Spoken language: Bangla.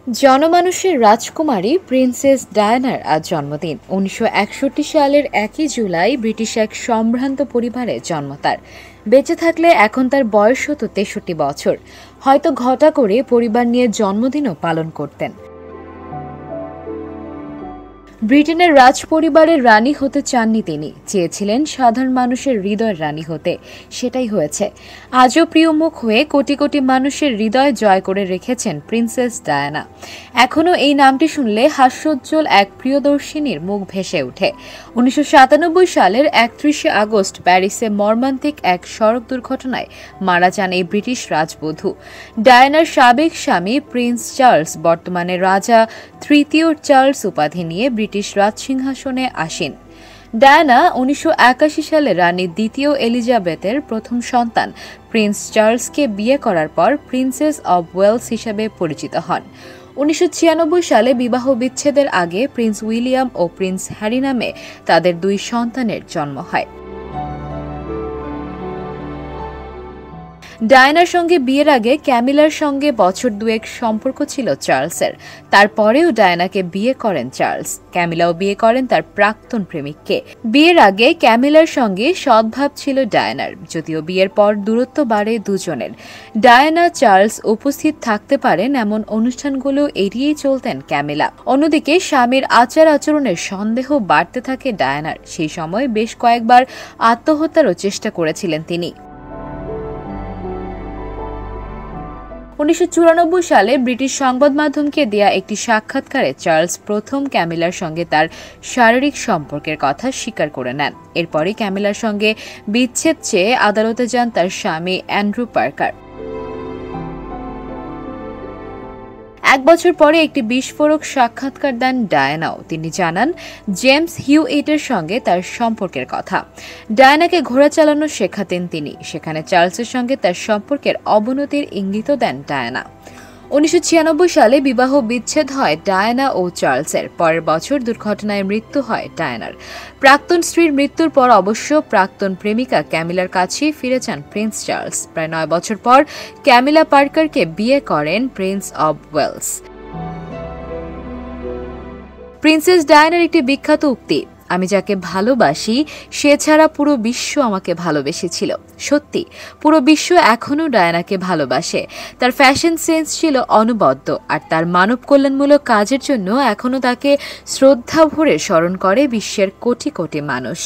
জনমানুষের রাজকুমারী প্রিন্সেস ডায়ানার আজ জন্মদিন। ১৯৬১ সালের ১ জুলাই ব্রিটিশ এক সম্ভ্রান্ত পরিবারে জন্ম তার। বেঁচে থাকলে এখন তার বয়স হতো ৬৩ বছর। হয়তো ঘটা করে পরিবার নিয়ে জন্মদিনও পালন করতেন। ব্রিটেনের রাজ পরিবারের রানী হতে চাননি তিনি, চেয়েছিলেন সাধারণ মানুষের হৃদয়ের রানী হতে। সেটাই হয়েছে। আজও প্রিয় মুখ হয়ে কোটি কোটি মানুষের হৃদয় জয় করে রেখেছেন প্রিন্সেস ডায়ানা। এখনও এই নামটি শুনলে হাস্যোজ্জ্বল এক প্রিয়দর্শিনীর মুখ ভেসে ওঠে। ১৯৯৭ সালের ৩১ আগস্ট প্যারিসে মর্মান্তিক এক সড়ক দুর্ঘটনায় মারা যান এই ব্রিটিশ রাজবধূ। ডায়ানার সাবেক স্বামী প্রিন্স চার্লস বর্তমানে রাজা তৃতীয় চার্লস উপাধি নিয়ে ব্রিটিশ রাজসিংহাসনে আসীন। ডায়ানা ১৯৮১ সালে রানী দ্বিতীয় এলিজাবেথের প্রথম সন্তান প্রিন্স চার্লসকে বিয়ে করার পর প্রিন্সেস অব ওয়েলস হিসেবে পরিচিত হন। ১৯৯৬ সালে বিবাহ বিচ্ছেদের আগে প্রিন্স উইলিয়াম ও প্রিন্স হ্যারি নামে তাদের দুই সন্তানের জন্ম হয়। ডায়ানার সঙ্গে বিয়ের আগে ক্যামিলার সঙ্গে বছর দুয়েক সম্পর্ক ছিল চার্লসের। তারপরেও ডায়ানাকে বিয়ে করেন চার্লস। ক্যামিলাও বিয়ে করেন তার প্রাক্তন প্রেমিককে। বিয়ের আগে ক্যামিলার সঙ্গে সদ্ভাব ছিল ডায়ানার, যদিও বিয়ের পর দূরত্ব বাড়ে দুজনের। ডায়ানা চার্লস উপস্থিত থাকতে পারেন এমন অনুষ্ঠানগুলো এড়িয়েই চলতেন ক্যামিলা। অন্যদিকে স্বামীর আচার আচরণের সন্দেহ বাড়তে থাকে ডায়ানার। সেই সময় বেশ কয়েকবার আত্মহত্যারও চেষ্টা করেছিলেন তিনি। ১৯৯৪ সালে ব্রিটিশ সংবাদ মাধ্যমকে দেয়া একটি সাক্ষাৎকারে চার্লস প্রথম ক্যামিলার সঙ্গে তার শারীরিক সম্পর্কের কথা স্বীকার করে নেন। এরপরই ক্যামিলার সঙ্গে বিচ্ছেদ চেয়ে আদালতে যান তার স্বামী অ্যান্ড্রু পার্কার। এক বছর পরে একটি বিস্ফোরক সাক্ষাৎকার দেন ডায়ানাও। তিনি জানান জেমস হিউইটের সঙ্গে তার সম্পর্কের কথা। ডায়ানাকে ঘোড়া চালানো শেখাতেন তিনি। সেখানে চার্লসের সঙ্গে তার সম্পর্কের অবনতির ইঙ্গিতও দেন ডায়ানা। ১৯৯৬ সালে বিবাহ বিচ্ছেদ হয় ডায়ানা ও চার্লসের। পরের বছর দুর্ঘটনায় মৃত্যু হয় ডায়ানার। প্রাক্তন স্ত্রীর মৃত্যুর পর অবশ্য প্রাক্তন প্রেমিকা ক্যামিলার কাছেই ফিরে যান প্রিন্স চার্লস। প্রায় ৯ বছর পর ক্যামিলা পার্কারকে বিয়ে করেন প্রিন্স অব ওয়েলস। প্রিন্সেস ডায়ানার একটি বিখ্যাত উক্তি, আমি যাকে ভালোবাসি সে ছাড়া পুরো বিশ্ব আমাকে ভালোবেসেছিল। সত্যি, পুরো বিশ্ব এখনও ডায়ানাকে ভালোবাসে। তার ফ্যাশন সেন্স ছিল অনবদ্য, আর তার মানব কল্যাণমূলক কাজের জন্য এখনও তাকে শ্রদ্ধা ভরে স্মরণ করে বিশ্বের কোটি কোটি মানুষ।